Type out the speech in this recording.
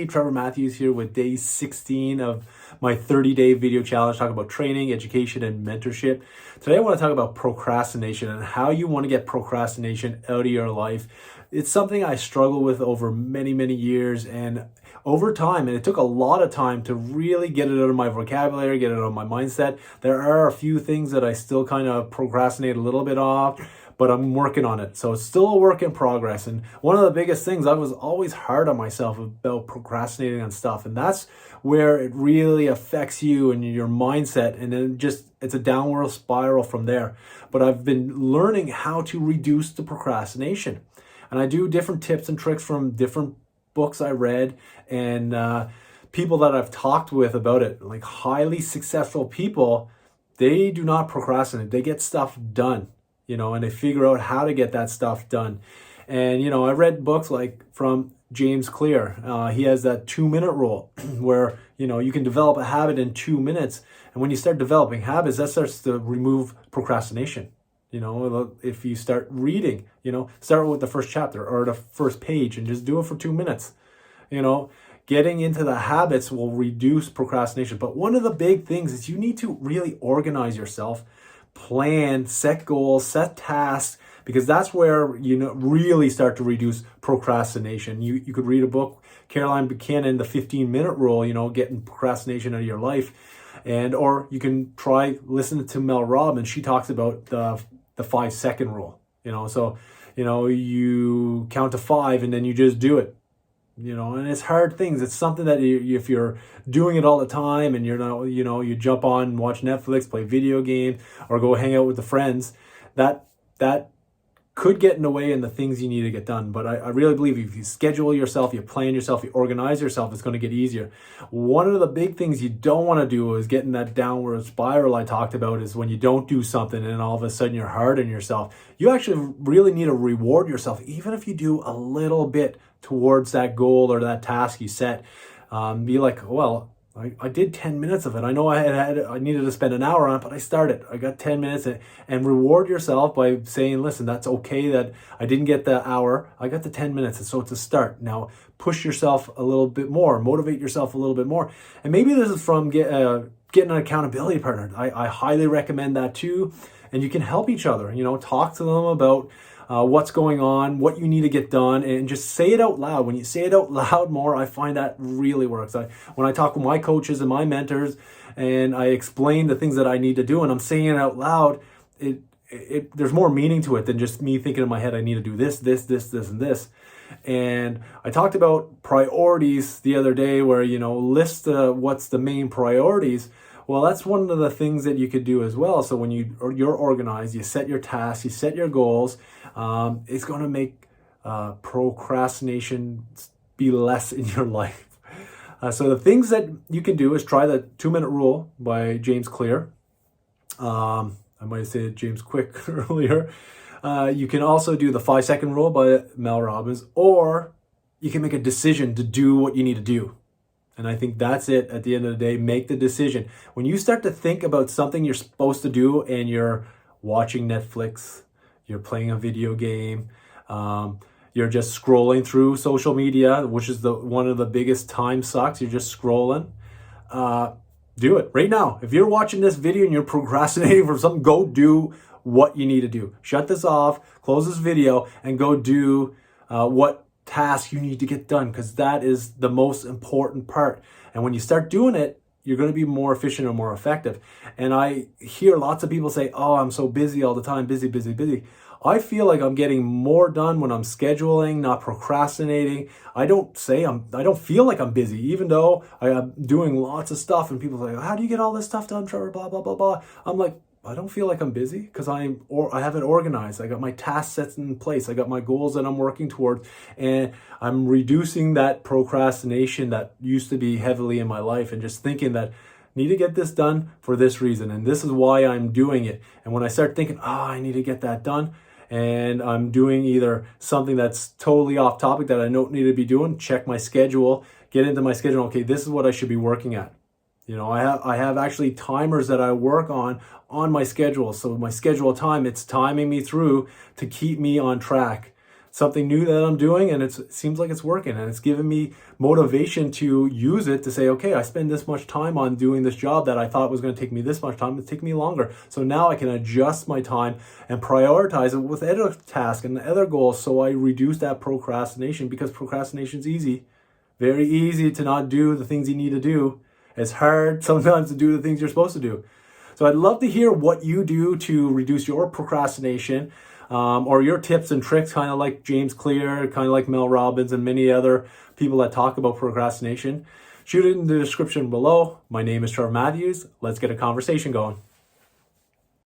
Trevor Matthews here with day 16 of my 30-day video challenge, talking about training, education, and mentorship. Today I want to talk about procrastination and how you want to get procrastination out of your life. It's something I struggled with over many years, and over time, and it took a lot of time to really get it out of my vocabulary, get it out of my mindset. There are a few things that I still kind of procrastinate a little bit off, but I'm working on it. So it's still a work in progress. And one of the biggest things, I was always hard on myself about procrastinating on stuff. And that's where it really affects you and your mindset. And then it's a downward spiral from there. But I've been learning how to reduce the procrastination. And I do different tips and tricks from different books I read and people that I've talked with about it. Like highly successful people, they do not procrastinate. They get stuff done. And they figure out how to get that stuff done. And, I read books like from James Clear. He has that 2-minute rule where, you can develop a habit in 2 minutes. And when you start developing habits, that starts to remove procrastination. If you start reading, start with the first chapter or the first page and just do it for 2 minutes. Getting into the habits will reduce procrastination. But one of the big things is you need to really organize yourself. Plan, set goals, set tasks, because that's where you really start to reduce procrastination. You could read a book, Caroline Buchanan, The 15-Minute Rule, getting procrastination out of your life. Or you can try listening to Mel Robbins. She talks about the 5-second rule. So you count to 5 and then you just do it. And it's hard things. It's something that if you're doing it all the time and you're not, you jump on and watch Netflix, play video games, or go hang out with the friends, that could get in the way in the things you need to get done. But I really believe if you schedule yourself, you plan yourself, you organize yourself, it's going to get easier. One of the big things you don't want to do is get in that downward spiral I talked about, is when you don't do something and all of a sudden you're hard on yourself. You actually really need to reward yourself, even if you do a little bit towards that goal or that task you set. Be like, well, I did 10 minutes of it. I know I needed to spend an hour on it, but I started. I got 10 minutes, and reward yourself by saying, listen, that's okay that I didn't get the hour. I got the 10 minutes, and so it's a start. Now push yourself a little bit more, motivate yourself a little bit more. And maybe this is from getting an accountability partner. I highly recommend that too. And you can help each other, talk to them about what's going on, what you need to get done, and just say it out loud. When you say it out loud more, I find that really works. When I talk with my coaches and my mentors and I explain the things that I need to do and I'm saying it out loud, there's more meaning to it than just me thinking in my head, I need to do this, and this. And I talked about priorities the other day where, list what's the main priorities. Well, that's one of the things that you could do as well. So when you're organized, you set your tasks, you set your goals, it's going to make procrastination be less in your life. So the things that you can do is try the 2-minute rule by James Clear. I might have said James Quick earlier. You can also do the 5-second rule by Mel Robbins, or you can make a decision to do what you need to do. And I think that's it at the end of the day. Make the decision. When you start to think about something you're supposed to do and you're watching Netflix, you're playing a video game, you're just scrolling through social media, which is one of the biggest time sucks. You're just scrolling. Do it right now. If you're watching this video and you're procrastinating for something, go do what you need to do. Shut this off, close this video, and go do what task you need to get done, because that is the most important part. And when you start doing it, you're going to be more efficient and more effective. And I hear lots of people say, oh, I'm so busy all the time, busy. I feel like I'm getting more done when I'm scheduling, not procrastinating. I don't feel like I'm busy, even though I am doing lots of stuff. And people are like, how do you get all this stuff done, Trevor? Blah, blah, blah, blah. I'm like, I don't feel like I'm busy because I have it organized. I got my tasks set in place. I got my goals that I'm working towards, and I'm reducing that procrastination that used to be heavily in my life, and just thinking that I need to get this done for this reason, and this is why I'm doing it. And when I start thinking, I need to get that done, and I'm doing either something that's totally off topic that I don't need to be doing, check my schedule, get into my schedule. Okay, this is what I should be working at. I have actually timers that I work on my schedule. So my schedule time, it's timing me through to keep me on track. something new that I'm doing, and it seems like it's working, and it's giving me motivation to use it to say, okay, I spend this much time on doing this job that I thought was going to take me this much time. It's taking me longer. So now I can adjust my time and prioritize it with other tasks and other goals, so I reduce that procrastination, because procrastination is easy. Very easy to not do the things you need to do. It's hard sometimes to do the things you're supposed to do. So I'd love to hear what you do to reduce your procrastination, or your tips and tricks, kind of like James Clear, kind of like Mel Robbins, and many other people that talk about procrastination. Shoot it in the description below. My name is Trevor Matthews. Let's get a conversation going.